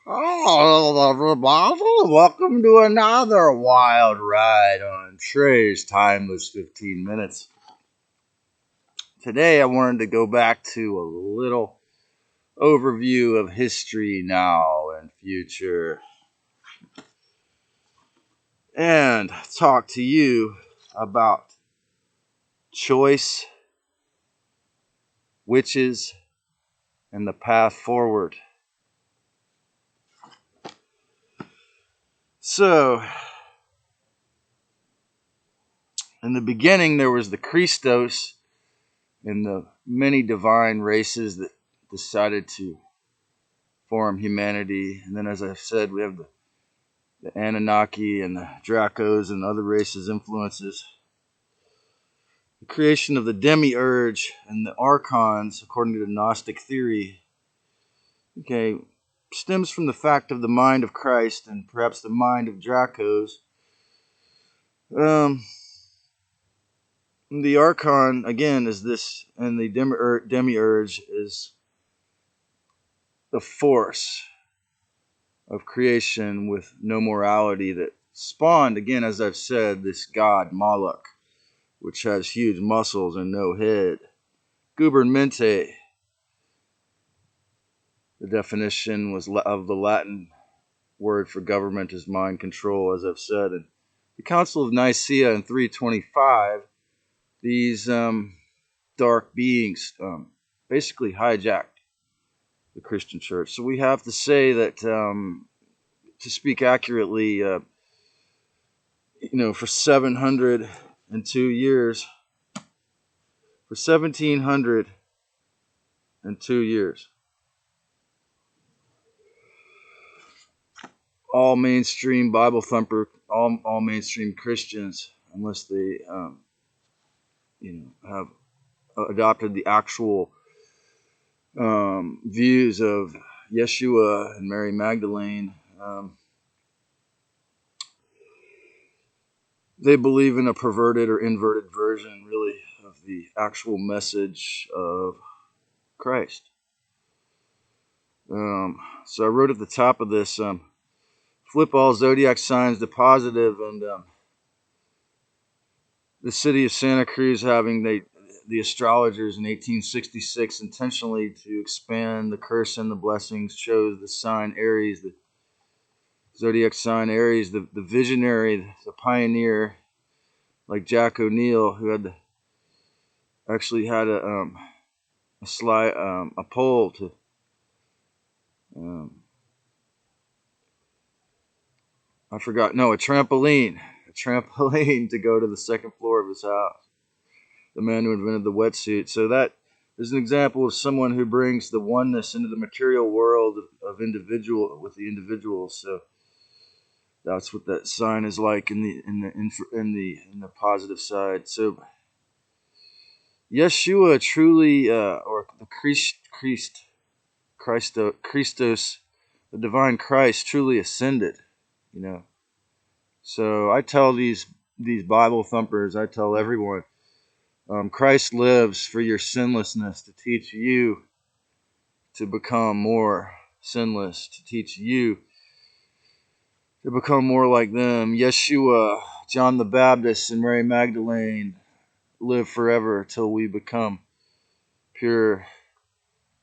Hello, everybody. Welcome to another wild ride on Trey's Timeless 15 Minutes. Today, I wanted to go back to a little overview of history now and future and talk to you about choice, witches, and the path forward. So, in the beginning, there was the Christos and the many divine races that decided to form humanity. And then, as I've said, we have the Anunnaki and the Dracos and other races' influences. The creation of the demiurge and the archons, according to the Gnostic theory, stems from the fact of the mind of Christ and perhaps the mind of Dracos. The archon, again, is this, and the demiurge is the force of creation with no morality that spawned, again, as I've said, this god Moloch, which has huge muscles and no head. Gubermente, the definition was of the Latin word for government is mind control, as I've said. And the Council of Nicaea in 325, these dark beings basically hijacked the Christian church. So we have to say that, to speak accurately, for 702 years, for 1702 years, all mainstream Bible thumper, all mainstream Christians, unless they, have adopted the actual views of Yeshua and Mary Magdalene, they believe in a perverted or inverted version, really, of the actual message of Christ. So I wrote at the top of this, flip all zodiac signs to positive, and the city of Santa Cruz having the astrologers in 1866 intentionally to expand the curse and the blessings chose the sign Aries, the zodiac sign Aries, the visionary, the pioneer, like Jack O'Neill, who actually had a pole to a trampoline to go to the second floor of his house. The man who invented the wetsuit. So that is an example of someone who brings the oneness into the material world of individual with the individual. So that's what that sign is like in the positive side. So Yeshua truly, or the Christos, the divine Christ, truly ascended. So I tell these Bible thumpers, I tell everyone, Christ lives for your sinlessness, to teach you to become more sinless, to teach you to become more like them. Yeshua, John the Baptist, and Mary Magdalene live forever till we become pure.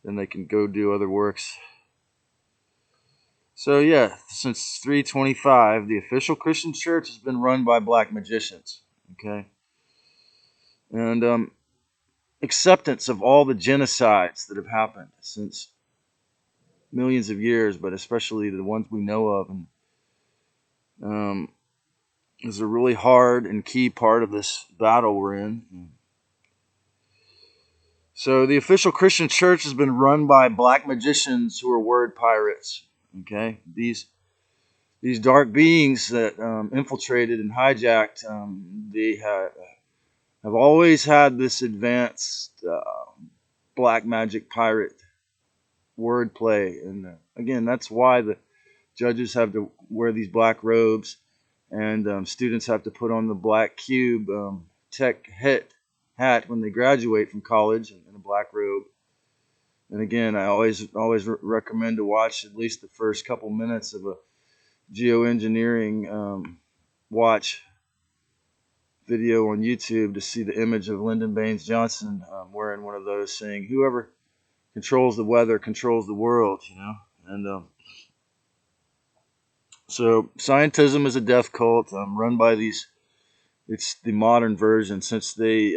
Then they can go do other works. So yeah, since 325, the official Christian church has been run by black magicians. Okay? And acceptance of all the genocides that have happened since millions of years, but especially the ones we know of, and is a really hard and key part of this battle we're in. So the official Christian church has been run by black magicians who are word pirates. Okay, these dark beings that infiltrated and hijacked, they have always had this advanced black magic pirate wordplay, and again, that's why the judges have to wear these black robes, and students have to put on the black cube tech hat when they graduate from college in a black robe. And again, I always recommend to watch at least the first couple minutes of a geoengineering watch video on YouTube to see the image of Lyndon Baines Johnson wearing one of those, saying, "Whoever controls the weather controls the world," you know. And so scientism is a death cult run by these. It's the modern version, since they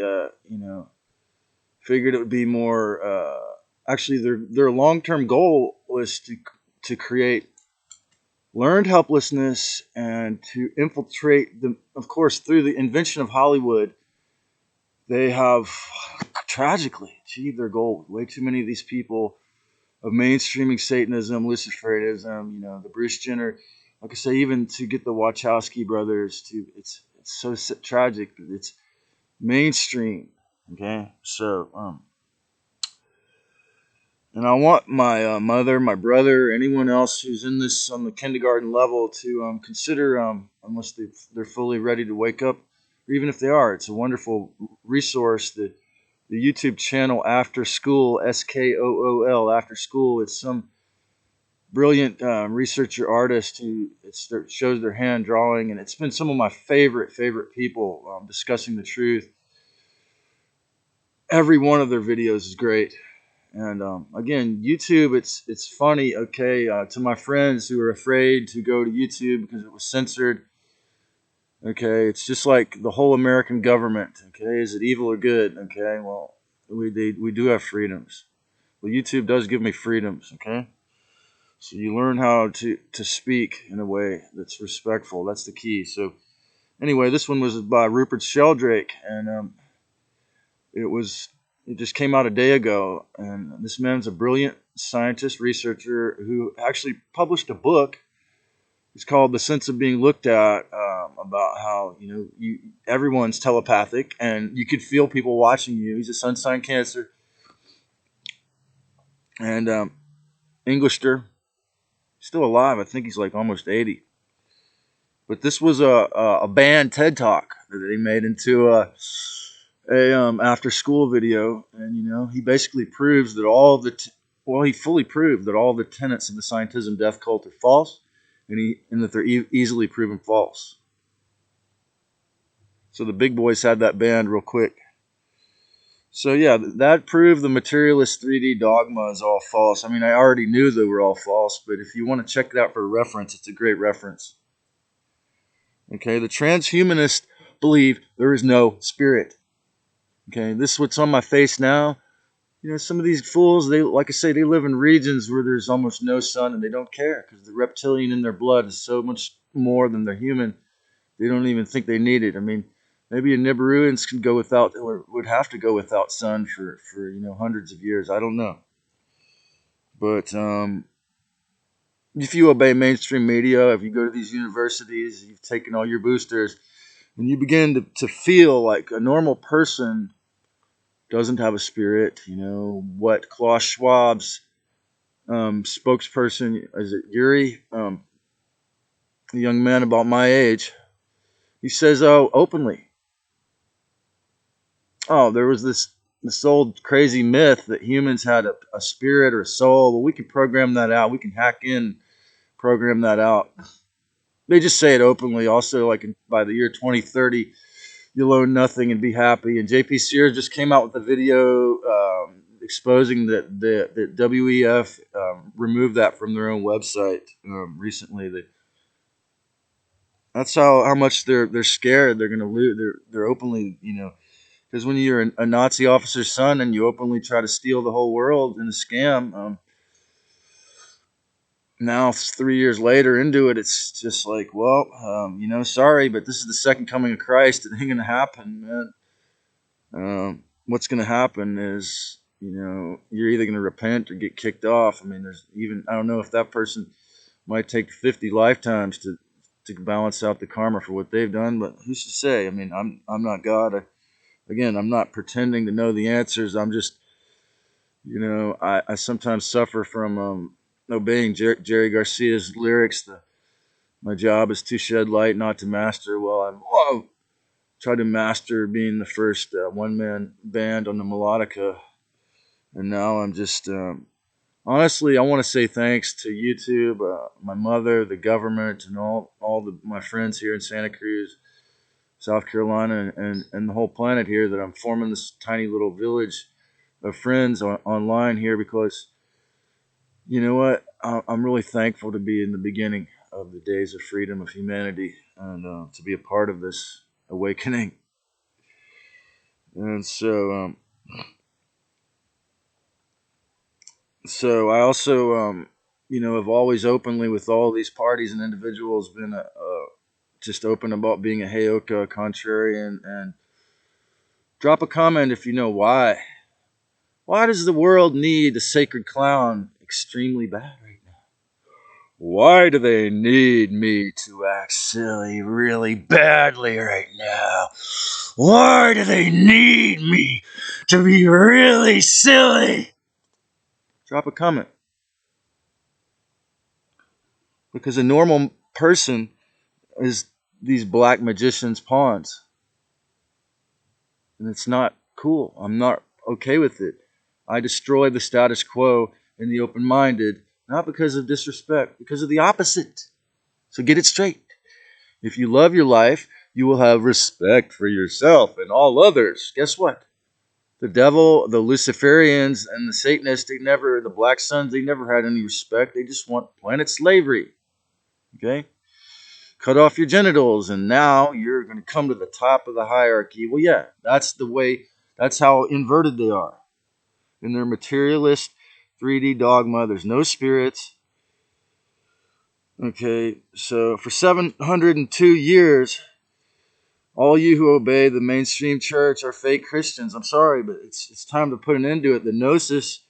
figured it would be more. Actually, their long-term goal was to create learned helplessness and to infiltrate them. Of course, through the invention of Hollywood, they have tragically achieved their goal. Way too many of these people of mainstreaming Satanism, Luciferianism, the Bruce Jenner, like I say, even to get the Wachowski brothers to, it's so tragic that it's mainstream. Okay, so and I want my mother, my brother, anyone else who's in this on the kindergarten level to consider, unless they're fully ready to wake up, or even if they are, it's a wonderful resource. The YouTube channel After School, SKOOL, After School. It's some brilliant researcher artist who shows their hand drawing, and it's been some of my favorite people discussing the truth. Every one of their videos is great. And again, YouTube, it's funny, okay, to my friends who are afraid to go to YouTube because it was censored. Okay, it's just like the whole American government. Okay, is it evil or good? Okay, well, we do have freedoms. Well, YouTube does give me freedoms. Okay, so you learn how to speak in a way that's respectful. That's the key. So anyway, this one was by Rupert Sheldrake, and it just came out a day ago, and this man's a brilliant scientist, researcher who actually published a book. It's called "The Sense of Being Looked At," about how everyone's telepathic, and you could feel people watching you. He's a sun sign Cancer, and Englisher, still alive. I think he's like almost 80. But this was a banned TED Talk that they made into a after school video, and he basically proves that he fully proved that all the tenets of the scientism death cult are false, and that they're easily proven false. So the big boys had that banned real quick. So yeah, that proved the materialist 3D dogma is all false. I mean, I already knew they were all false, but if you want to check it out for a reference, it's a great reference. Okay, the transhumanists believe there is no spirit. Okay, this is what's on my face now. Some of these fools, like I say, they live in regions where there's almost no sun, and they don't care because the reptilian in their blood is so much more than their human. They don't even think they need it. I mean, maybe a Nibiruans can go without, or would have to go without sun for hundreds of years. I don't know. But if you obey mainstream media, if you go to these universities, you've taken all your boosters, and you begin to feel like a normal person doesn't have a spirit. What Klaus Schwab's spokesperson, is it Yuri, a young man about my age, he says, openly, there was this old crazy myth that humans had a spirit or a soul. Well, we can program that out. We can hack in, program that out. They just say it openly. Also, like by the year 2030, you'll own nothing and be happy. And JP Sears just came out with a video exposing that the WEF removed that from their own website recently. That's how much they're scared. They're going to lose. They're openly, because when you're a Nazi officer's son and you openly try to steal the whole world in a scam, now 3 years later into it, it's just like, well, sorry, but this is the second coming of Christ. It ain't going to happen, man. What's going to happen is, you're either going to repent or get kicked off. I mean, I don't know if that person might take 50 lifetimes to balance out the karma for what they've done, but who's to say? I mean, I'm not God. Again, I'm not pretending to know the answers. I'm just, I sometimes suffer from obeying Jerry Garcia's lyrics. My job is to shed light, not to master. Well, tried to master being the first one-man band on the melodica, and now I'm just honestly, I want to say thanks to YouTube, my mother, the government, and all my friends here in Santa Cruz, South Carolina, and the whole planet here, that I'm forming this tiny little village of friends online here, because you know what, I'm really thankful to be in the beginning of the days of freedom of humanity, and to be a part of this awakening. And so I also, have always openly with all these parties and individuals been just open about being a Heyoka, a contrarian, and drop a comment if you know why. Why does the world need a sacred clown extremely bad right now? Why do they need me to act silly really badly right now? Why do they need me to be really silly? Drop a comment. Because a normal person is these black magicians' pawns. And it's not cool. I'm not okay with it. I destroy the status quo and the open-minded, not because of disrespect, because of the opposite. So get it straight. If you love your life, you will have respect for yourself and all others. Guess what? The devil, the Luciferians, and the Satanists, the Black Suns, they never had any respect. They just want planet slavery. Okay? Cut off your genitals, and now you're going to come to the top of the hierarchy. Well, yeah, that's the way, that's how inverted they are. In their materialist 3D dogma, there's no spirits. Okay, so for 702 years, all you who obey the mainstream church are fake Christians. I'm sorry, but it's time to put an end to it. The gnosis,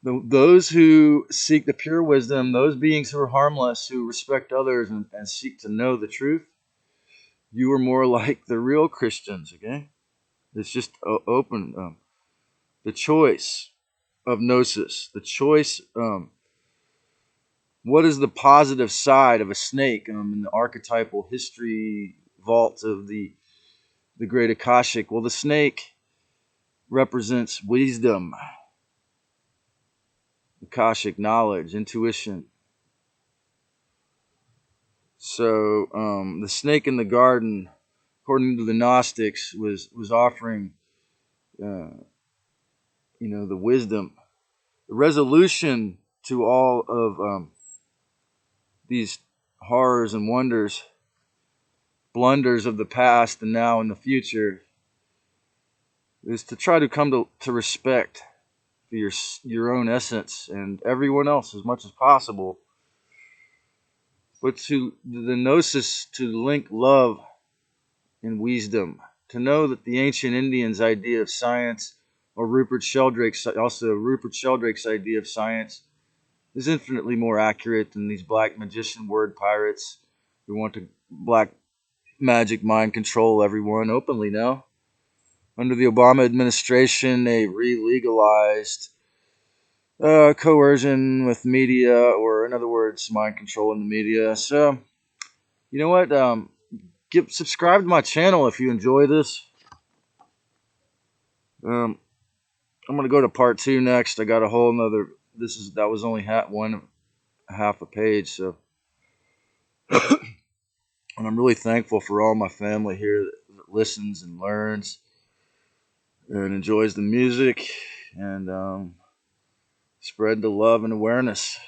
those who seek the pure wisdom, those beings who are harmless, who respect others and seek to know the truth, you are more like the real Christians, okay? It's just open. The choice of gnosis, the choice, what is the positive side of a snake in the archetypal history vault of the great Akashic? Well, the snake represents wisdom, Akashic knowledge, intuition. So the snake in the garden, according to the Gnostics, was offering, the wisdom, the resolution to all of these horrors and wonders, blunders of the past and now in the future, is to try to come to respect for your own essence and everyone else as much as possible, but to the gnosis, to link love and wisdom, to know that the ancient Indians' idea of science, or Rupert Sheldrake's idea of science, is infinitely more accurate than these black magician word pirates who want to black magic mind control everyone openly now. Under the Obama administration, they re-legalized coercion with media, or in other words, mind control in the media. So, you know what? Subscribe to my channel if you enjoy this. I'm gonna go to part 2 next. I got a whole nother. That was only half a page. So, and I'm really thankful for all my family here that listens and learns and enjoys the music, and spread the love and awareness.